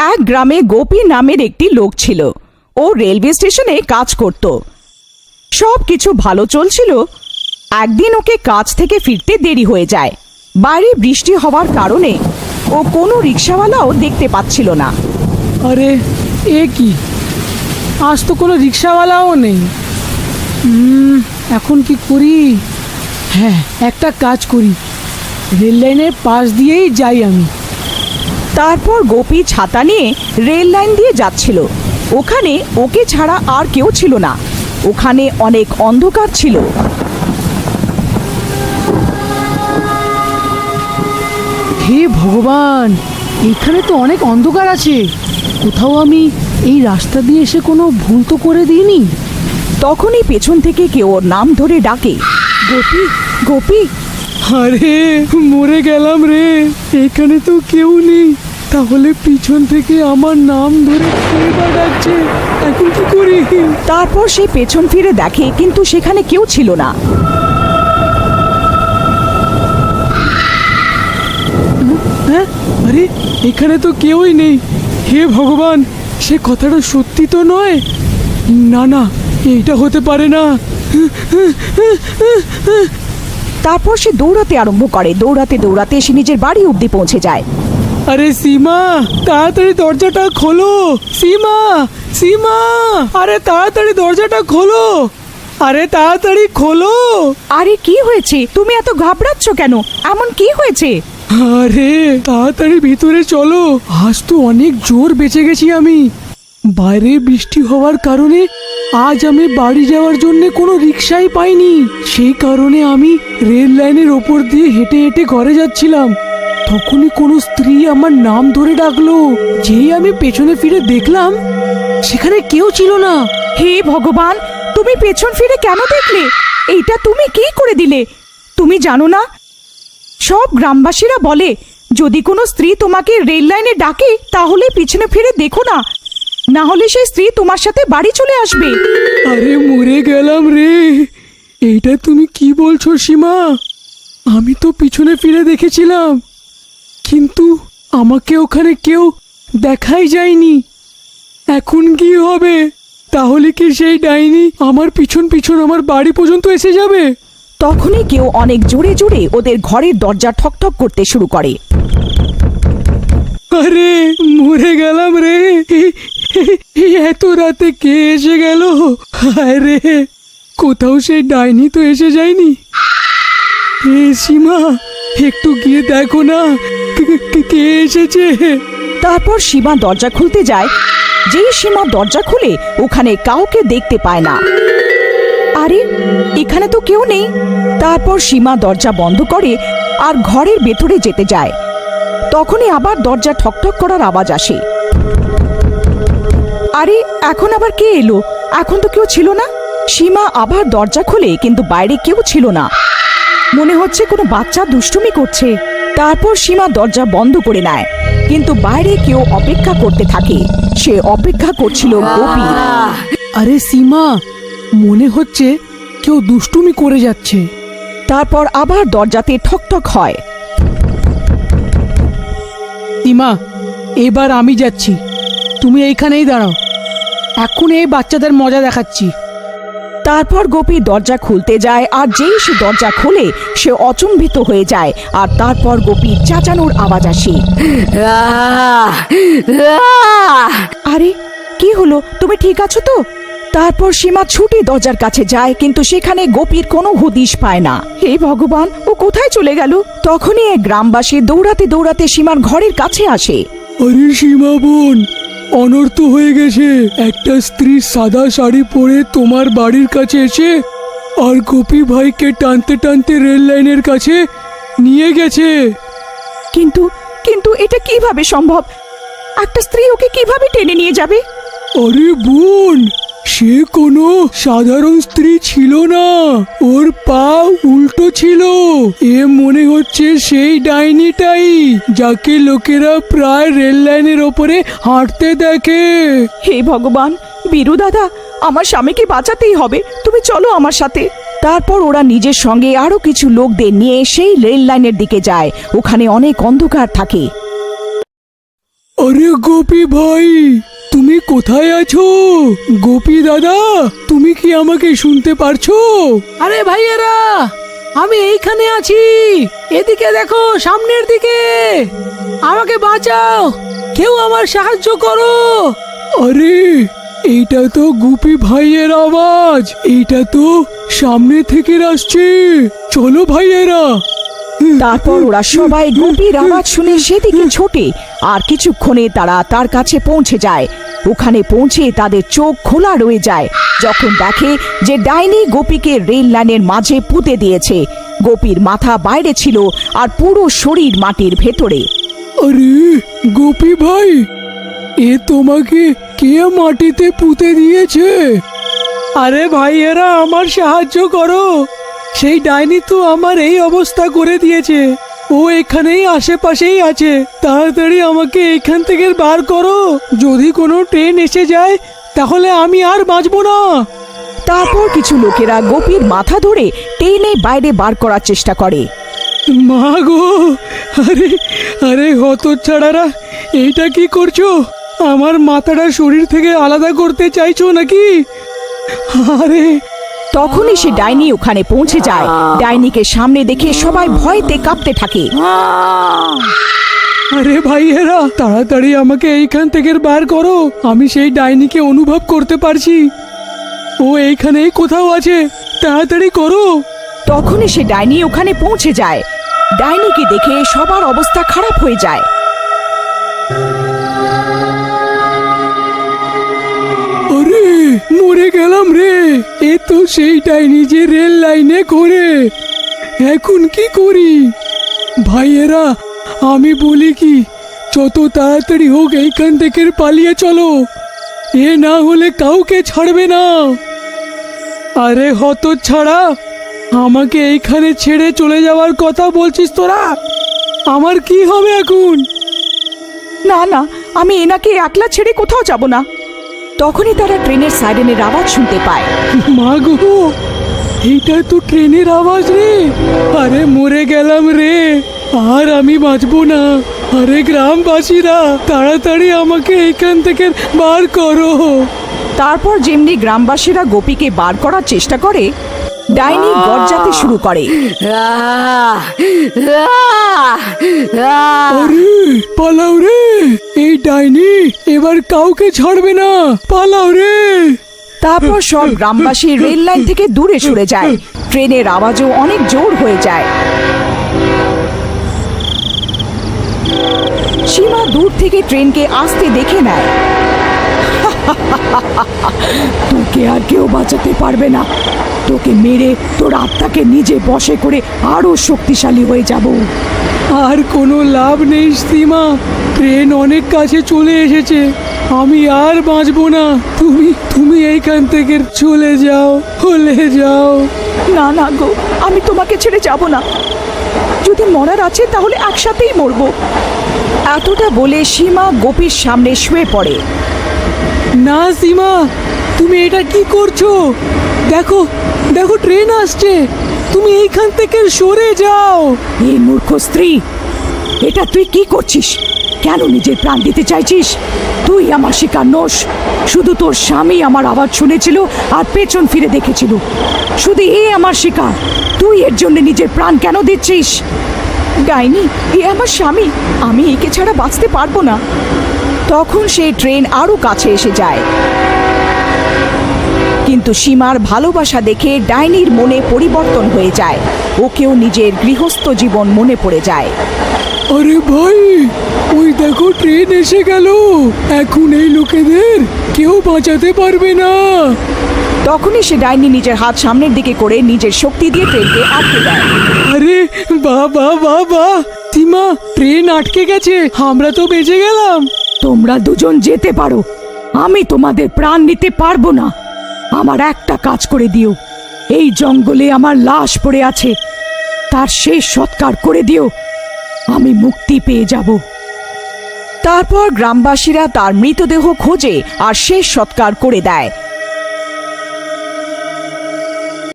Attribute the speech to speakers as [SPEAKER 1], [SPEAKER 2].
[SPEAKER 1] এক গ্রামে গোপী নামের একটি লোক ছিল। ও রেলওয়ে স্টেশনে কাজ করত। সবকিছু ভালো চলছিল। একদিন ওকে কাজ থেকে ফিরতে দেরি হয়ে যায়। বাইরে বৃষ্টি হওয়ার কারণে ও কোনো রিক্সাওয়ালাও দেখতে পাচ্ছিল না।
[SPEAKER 2] আরে এ কি, আজ তো কোনো রিক্সাওয়ালাও নেই। এখন কি করি? হ্যাঁ, একটা কাজ করি, রেল লাইনের পাশ দিয়েই যাই আমি।
[SPEAKER 1] তারপর গোপী ছাতা নিয়ে রেল লাইন দিয়ে যাচ্ছিল। ওখানে ওকে ছাড়া আর কেউ ছিল না। ওখানে অনেক অন্ধকার ছিল।
[SPEAKER 2] হে ভগবান, এখানে তো অনেক অন্ধকার আছে। কোথাও আমি এই রাস্তা দিয়ে এসে কোনো ভুল তো করে দিইনি?
[SPEAKER 1] তখনই পেছন থেকে কেউ ওর নাম ধরে ডাকে, গোপী, গোপী।
[SPEAKER 2] আরে মরে গেলাম রে, এখানে তো কেউ নেই। তাহলে পিছন থেকে আমার নাম ধরে কে বা ডাকছে? এখন কি করি?
[SPEAKER 1] তারপর সে পেছন ফিরে দেখে, কিন্তু সেখানে কেউ ছিল না।
[SPEAKER 2] হ্যাঁ, আরে এখানে তো কেউই নেই। হে ভগবান, সে কথাটা সত্যি তো নয়? না না, এইটা হতে পারে না।
[SPEAKER 1] তারপর সে দৌড়াতে আরম্ভ করে। দৌড়াতে দৌড়াতে সে নিজের বাড়ি অবধি পৌঁছে যায়।
[SPEAKER 2] আরে সীমা, তাড়াতাড়ি দরজাটা খোলো। সীমা, সীমা, আরে তাড়াতাড়ি দরজাটা খোলো। আরে তাড়াতাড়ি খোলো।
[SPEAKER 1] আরে কি হয়েছে? তুমি এত ঘাবড়াচ্ছ কেন? এমন কি হয়েছে?
[SPEAKER 2] আরে তাড়াতাড়ি ভিতরে চলো, আজ তো অনেক জোর বেঁচে গেছি আমি। বাইরে বৃষ্টি হওয়ার কারণে আজ আমি বাড়ি যাওয়ার জন্য কোনো রিক্সাই পাইনি। সেই কারণে আমি রেল লাইনের ওপর দিয়ে হেঁটে হেঁটে ঘরে যাচ্ছিলাম। তখনই কোনো স্ত্রী আমার নাম ধরে ডাকলো। যেই আমি পেছনে ফিরে দেখলাম, সেখানে কেউ ছিল না।
[SPEAKER 1] হে ভগবান, তুমি পেছন ফিরে কেন দেখলে? এইটা তুমি কি করে দিলে? তুমি জানো না, সব গ্রামবাসীরা বলে যদি কোনো স্ত্রী তোমাকে রেল লাইনে ডাকে তাহলে পিছনে ফিরে দেখো না, না হলে সেই স্ত্রী তোমার সাথে বাড়ি চলে আসবে।
[SPEAKER 2] আরে মরে গেলাম রে, এইটা তুমি কি বলছো সীমা? আমি তো পিছনে ফিরে দেখেছিলাম, কিন্তু আমাকে ওখানে কেউ দেখাই যায়নি। এখন কি হবে? তাহলে কি সেই ডাইনি আমার পিছন পিছন আমার বাড়ি পর্যন্ত এসে যাবে?
[SPEAKER 1] তখনই কেউ অনেক জোরে জোরে ওদের ঘরের দরজা ঠকঠক করতে শুরু করে।
[SPEAKER 2] আরে মরে গেলাম রে, এত রাতে কে এসে গেল? আরে কোথাও সেই ডাইনি তো এসে যায়নি। হে সীমা, একটু গিয়ে দেখো না কে এসেছে।
[SPEAKER 1] তারপর সীমা দরজা খুলতে যায়। যেই সীমা দরজা খুলে ওখানে কাউকে দেখতে পায় না। আরে এখানে তো কেউ নেই। তারপর সীমা দরজা বন্ধ করে আর ঘরের ভেতরে যেতে যায়। তখনই আবার দরজা ঠকঠক করার আওয়াজ আসে। আরে এখন আবার কে এলো? এখন তো কেউ ছিল না। সীমা আবার দরজা খুলে, কিন্তু বাইরে কেউ ছিল না। মনে হচ্ছে কোনো বাচ্চা দুষ্টুমি করছে। তারপর সীমা দরজা বন্ধ করে নেয়, কিন্তু বাইরে কেউ অপেক্ষা করতে থাকে। সে অপেক্ষা করছিল গোপী।
[SPEAKER 2] আরে সীমা, মনে হচ্ছে কেউ দুষ্টুমি করে যাচ্ছে।
[SPEAKER 1] তারপর আবার দরজাতে ঠকঠক হয়।
[SPEAKER 2] সীমা, এবার আমি যাচ্ছি, তুমি এইখানেই দাঁড়াও। এখন এই বাচ্চাদের মজা দেখাচ্ছি।
[SPEAKER 1] তারপর গোপী দরজা খুলতে যায়, আর যেই সে দরজা খোলে সে অচম্বিত হয়ে যায়। আর তারপর গোপী চেঁচানোর আওয়াজ আসে। আরে কি হলো? তুমি ঠিক আছো তো? তারপর সীমা ছুটে দরজার কাছে যায়, কিন্তু সেখানে গোপীর কোনো হদিশ পায় না। হে ভগবান, ও কোথায় চলে গেল? তখনই এক গ্রামবাসী দৌড়াতে দৌড়াতে সীমার ঘরের কাছে আসে।
[SPEAKER 2] আরে সীমা বোন, অনর্থ হয়ে গেছে। একটা স্ত্রী সাদা শাড়ি পরে তোমার বাড়ির কাছে এসে আর গোপী ভাইকে টানতে টানতে রেল লাইনের কাছে নিয়ে গেছে।
[SPEAKER 1] কিন্তু কিন্তু এটা কিভাবে সম্ভব? একটা স্ত্রী ওকে কিভাবে টেনে নিয়ে যাবে?
[SPEAKER 2] আরে বোন, সে কোনো সাধারণ স্ত্রী ছিল না। ওর পা উল্টো ছিল। এ মনে হচ্ছে সেই ডাইনিটাই, যাকে লোকেরা প্রায় রেল লাইনের ওপরে হাঁটতে দেখে।
[SPEAKER 1] হে ভগবান, বীরু দাদা, আমার স্বামীকে বাঁচাতেই হবে। তুমি চলো আমার সাথে। তারপর ওরা নিজের সঙ্গে আরো কিছু লোকদের নিয়ে সেই রেল লাইনের দিকে যায়। ওখানে অনেক অন্ধকার থাকে।
[SPEAKER 2] আরে গোপী ভাই, তুমি কোথায় আছো? গোপী দাদা, তুমি কি আমাকে শুনতে পারছো?
[SPEAKER 3] আরে ভাইয়েরা, আমি এইখানে আছি। এদিকে দেখো, সামনের দিকে। আমাকে বাঁচাও, কেউ আমার সাহায্য করো।
[SPEAKER 2] আরে এইটা তো গোপী ভাইয়ের আওয়াজ, এইটা তো সামনে থেকে আসছে। চলো ভাইয়েরা।
[SPEAKER 1] তারপর ওরা সবাই গোপীর আওয়াজ শুনে সেদিকে ছোটে, আর কিছুক্ষণে তারা তার কাছে পৌঁছে যায়। ওখানে পৌঁছে তাদের চোখ খোলা রয়ে যায় যখন দেখে যে ডাইনি গোপীকে রেল লাইনের মাঝে পুঁতে দিয়েছে। গোপীর মাথা বাইরে ছিল আর পুরো শরীর মাটির ভেতরে।
[SPEAKER 2] আরে গোপী ভাই, এ তোমাকে কে মাটিতে পুঁতে দিয়েছে? আরে ভাইয়েরা, আমার সাহায্য করো। সেই ডাইনি তো আমার এই অবস্থা করে দিয়েছে। ও এখানেই আশেপাশেই আছে। তাড়াতাড়ি আমাকে এখান থেকে বার করো। যদি কোনো ট্রেন এসে যায় তাহলে আমি আর বাঁচবো না।
[SPEAKER 1] তারপর কিছু লোকেরা গোপীর মাথা ধরে টেনে বাইরে বার করার চেষ্টা করে।
[SPEAKER 2] মা গো, আরে আরে হতচ্ছাড়ারা, এইটা কি করছো? আমার মাথাটা শরীর থেকে আলাদা করতে চাইছো নাকি? আরে
[SPEAKER 1] তখনই সে ডাইনি ওখানে পৌঁছে যায়। ডাইনিকে সামনে দেখে সবাই ভয়তে কাঁপতে থাকে।
[SPEAKER 2] আরে ভাইয়েরা, তাড়াতাড়ি আমাকে এইখান থেকে বার করো। আমি সেই ডাইনিকে অনুভব করতে পারছি। ও এইখানেই কোথাও আছে, তাড়াতাড়ি করো।
[SPEAKER 1] তখনই সে ডাইনি ওখানে পৌঁছে যায়। ডাইনিকে দেখে সবার অবস্থা খারাপ হয়ে যায়।
[SPEAKER 2] আরে মরে গেলাম রে। এ তো সেই ডাইনি যে রেল লাইনে করে। এখন কি করি? ভাইয়েরা, আমি বলি কি, যত তাড়াতাড়ি হোক এইখান থেকে পালিয়ে চলো। এ না হলে কাউকে ছাড়বে না। আরে হতচ্ছাড়া, আমাকে এইখানে ছেড়ে চলে যাওয়ার কথা বলছিস তোরা? আমার কি হবে এখন?
[SPEAKER 1] না না, আমি এনাকে একলা ছেড়ে কোথাও যাব না। তখনই তারা ট্রেনের সাইরেনের আওয়াজ শুনতে পায়।
[SPEAKER 2] মা গো, এইটা তো ট্রেনের আওয়াজ রে। আরে মরে গেলাম রে, আর আমি বাঁচবো না। আরে গ্রামবাসীরা, তাড়াতাড়ি আমাকে এখান থেকে বার করো।
[SPEAKER 1] তারপর যেমনি গ্রামবাসীরা গোপীকে বার করার চেষ্টা করে, ডাইনি গর্জাতে শুরু করে।
[SPEAKER 2] আরে পালাও রে, এই ডাইনি এবার কাউকে ছাড়বে না। পালাও রে।
[SPEAKER 1] তারপর সব গ্রামবাসী রেল লাইন থেকে দূরে সরে যায়। ট্রেনের আওয়াজও অনেক জোর হয়ে যায়। সীমা দূর থেকে ট্রেনকে আসতে দেখে নেয়। তোকে আর কেউ বাঁচাতে পারবে না। তোকে মেরে তোর আত্মাকে নিজে বশে করে আরো শক্তিশালী হয়ে যাব।
[SPEAKER 2] আর কোনো লাভ নেই সীমা, ট্রেন অনেক কাছে চলে এসেছে। আমি আর বাঁচবো না। তুমি তুমি এইখান থেকে চলে যাও, চলে যাও।
[SPEAKER 1] না না গো, আমি তোমাকে ছেড়ে যাব না। যদি মরার আছে তাহলে একসাথেই মরবো। এতটা বলে সীমা গোপীর সামনে শুয়ে পড়ে।
[SPEAKER 2] না সীমা, তুমি এটা কি করছো? দেখো দেখো, ট্রেন আসছে। তুমি এইখান থেকে সরে যাও।
[SPEAKER 1] এই মূর্খ স্ত্রী, এটা তুই কি করছিস? কেন নিজের প্রাণ দিতে চাইছিস? তুই আমার শিকার নোস। শুধু তোর স্বামী আমার আওয়াজ শুনেছিল আর পেছন ফিরে দেখেছিল। শুধু এ আমার শিকার। তুই এর জন্য নিজের প্রাণ কেন দিচ্ছিস? ডাইনি, এ আমার স্বামী। আমি একে ছাড়া বাঁচতে পারবো না। তখন সেই ট্রেন আরো কাছে এসে যায়। কিন্তু সীমার ভালোবাসা দেখে ডাইনির মনে পরিবর্তন হয়ে যায়। ওকেও নিজের গৃহস্থ জীবন মনে পড়ে যায়।
[SPEAKER 2] আরে ভাই, ওই দেখো ট্রেন এসে গেল। এখন এই লোকেদের কেউ বাঁচাতে পারবে না।
[SPEAKER 1] তখনই সে ডাইনি নিজের হাত সামনের দিকে করে নিজের শক্তি দিয়ে ট্রেনকে আটকে দেয়।
[SPEAKER 2] আরে বাবা বাবা, সীমা, ট্রেন আটকে গেছে। আমরা তো বেঁচে গেলাম।
[SPEAKER 1] তোমরা দুজন যেতে পারো, আমি তোমাদের প্রাণ নিতে পারবো না। আমার একটা কাজ করে দিও। এই জঙ্গলে আমার লাশ পড়ে আছে, তার শেষ সৎকার করে দিও। আমি মুক্তি পেয়ে যাব। তারপর গ্রামবাসীরা তার মৃতদেহ খোঁজে আর শেষ সৎকার করে দেয়।